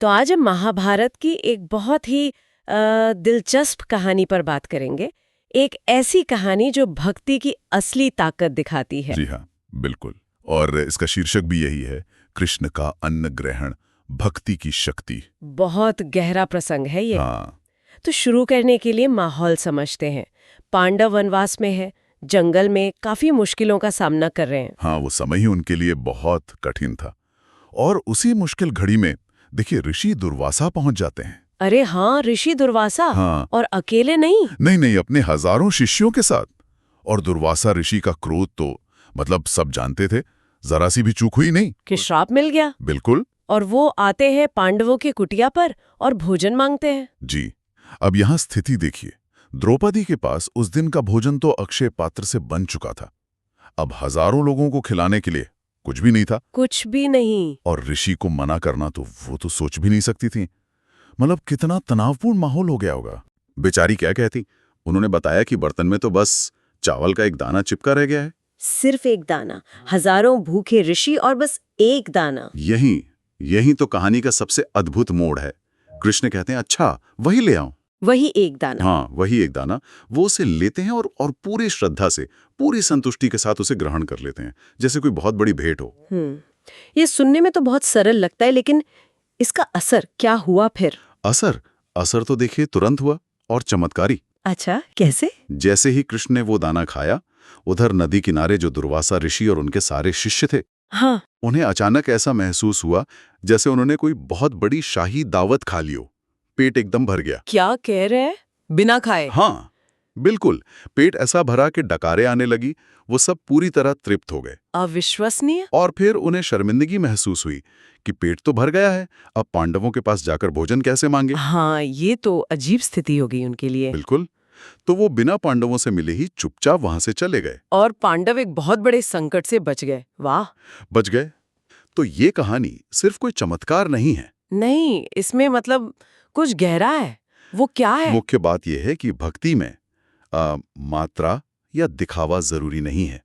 तो आज हम महाभारत की एक बहुत ही दिलचस्प कहानी पर बात करेंगे। एक ऐसी कहानी जो भक्ति की असली ताकत दिखाती है। जी हाँ, बिल्कुल। और इसका शीर्षक भी यही है, कृष्ण का अन्न ग्रहण, भक्ति की शक्ति। बहुत गहरा प्रसंग है ये। हाँ। तो शुरू करने के लिए माहौल समझते हैं। पांडव वनवास में है, जंगल में काफी मुश्किलों का सामना कर रहे हैं। हाँ, वो समय ही उनके लिए बहुत कठिन था। और उसी मुश्किल घड़ी में देखिए ऋषि दुर्वासा पहुंच जाते हैं। अरे हाँ, ऋषि दुर्वासा। हाँ। और अकेले नहीं। नहीं, अपने हजारों शिष्यों के साथ। और दुर्वासा ऋषि का क्रोध तो मतलब सब जानते थे, जरा सी भी चूक हुई नहीं कि श्राप मिल गया। बिल्कुल। और वो आते हैं पांडवों की कुटिया पर और भोजन मांगते हैं। जी। अब यहाँ स्थिति देखिए, द्रौपदी के पास उस दिन का भोजन तो अक्षय पात्र से बन चुका था। अब हजारों लोगों को खिलाने के लिए कुछ भी नहीं था। कुछ भी नहीं। और ऋषि को मना करना तो वो तो सोच भी नहीं सकती थी। मतलब कितना तनावपूर्ण माहौल हो गया होगा। बेचारी क्या कहती, उन्होंने बताया कि बर्तन में तो बस चावल का एक दाना चिपका रह गया है। सिर्फ एक दाना, हजारों भूखे ऋषि और बस एक दाना। यही तो कहानी का सबसे अद्भुत मोड़ है। कृष्ण कहते हैं अच्छा वही ले आओ। वही एक दाना। हाँ, वही एक दाना। वो उसे लेते हैं और पूरी श्रद्धा से, पूरी संतुष्टि के साथ उसे ग्रहण कर लेते हैं, जैसे कोई बहुत बड़ी भेंट हो। ये सुनने में तो बहुत सरल लगता है, लेकिन इसका असर क्या हुआ फिर? असर तो देखिए तुरंत हुआ और चमत्कारी। अच्छा, कैसे? जैसे ही कृष्ण ने वो दाना खाया, उधर नदी किनारे जो दुर्वासा ऋषि और उनके सारे शिष्य थे, हाँ। उन्हें अचानक ऐसा महसूस हुआ जैसे उन्होंने कोई बहुत बड़ी शाही दावत खा ली हो। पेट एकदम भर गया। क्या कह रहे हैं? बिना खाए? हाँ, बिल्कुल। पेट ऐसा भरा कि डकारें आने लगी। वो सब पूरी तरह तृप्त हो गए। अविश्वसनीय। और फिर उन्हें शर्मिंदगी महसूस हुई कि पेट तो भर गया है, अब पांडवों के पास जाकर भोजन कैसे मांगे। हाँ, ये तो अजीब स्थिति हो गई उनके लिए। बिल्कुल। तो वो बिना पांडवों से मिले ही चुपचाप वहां से चले गए। और पांडव एक बहुत बड़े संकट से बच गए। वाह। बच गए। तो ये कहानी सिर्फ कोई चमत्कार नहीं है। नहीं, इसमें मतलब कुछ गहरा है। वो क्या है? मुख्य बात यह है कि भक्ति में मात्रा या दिखावा जरूरी नहीं है।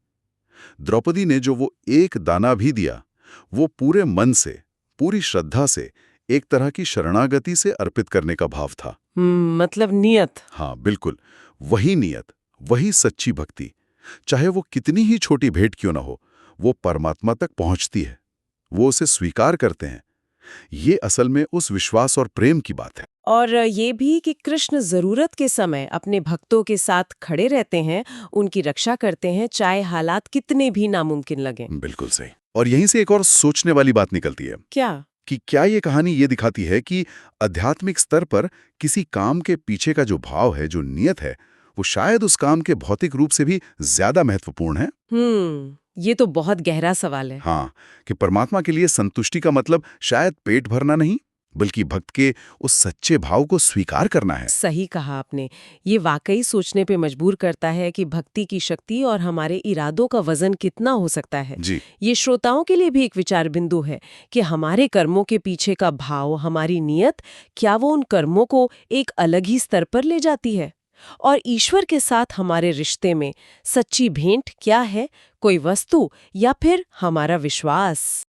द्रौपदी ने जो वो एक दाना भी दिया, वो पूरे मन से, पूरी श्रद्धा से, एक तरह की शरणागति से अर्पित करने का भाव था। मतलब नियत। हाँ, बिल्कुल। वही नियत, वही सच्ची भक्ति, चाहे वो कितनी ही छोटी भेंट क्यों ना हो, वो परमात्मा तक पहुंचती है। वो उसे स्वीकार करते हैं। ये असल में उस विश्वास और प्रेम की बात है। और ये भी कि कृष्ण जरूरत के समय अपने भक्तों के साथ खड़े रहते हैं, उनकी रक्षा करते हैं, चाहे हालात कितने भी नामुमकिन लगें। बिल्कुल सही। और यहीं से एक और सोचने वाली बात निकलती है। क्या? कि क्या ये कहानी ये दिखाती है कि आध्यात्मिक स्तर पर किसी काम के पीछे का जो भाव है, जो नियत है, वो शायद उस काम के भौतिक रूप से भी ज्यादा महत्वपूर्ण है। ये तो बहुत गहरा सवाल है। हाँ, कि परमात्मा के लिए संतुष्टि का मतलब शायद पेट भरना नहीं, बल्कि भक्त के उस सच्चे भाव को स्वीकार करना है। सही कहा आपने। ये वाकई सोचने पे मजबूर करता है कि भक्ति की शक्ति और हमारे इरादों का वजन कितना हो सकता है। जी। ये श्रोताओं के लिए भी एक विचार बिंदु है कि हमारे कर्मों के पीछे का भाव, हमारी नियत, क्या वो उन कर्मों को एक अलग ही स्तर पर ले जाती है? और ईश्वर के साथ हमारे रिश्ते में सच्ची भेंट क्या है? कोई वस्तु या फिर हमारा विश्वास?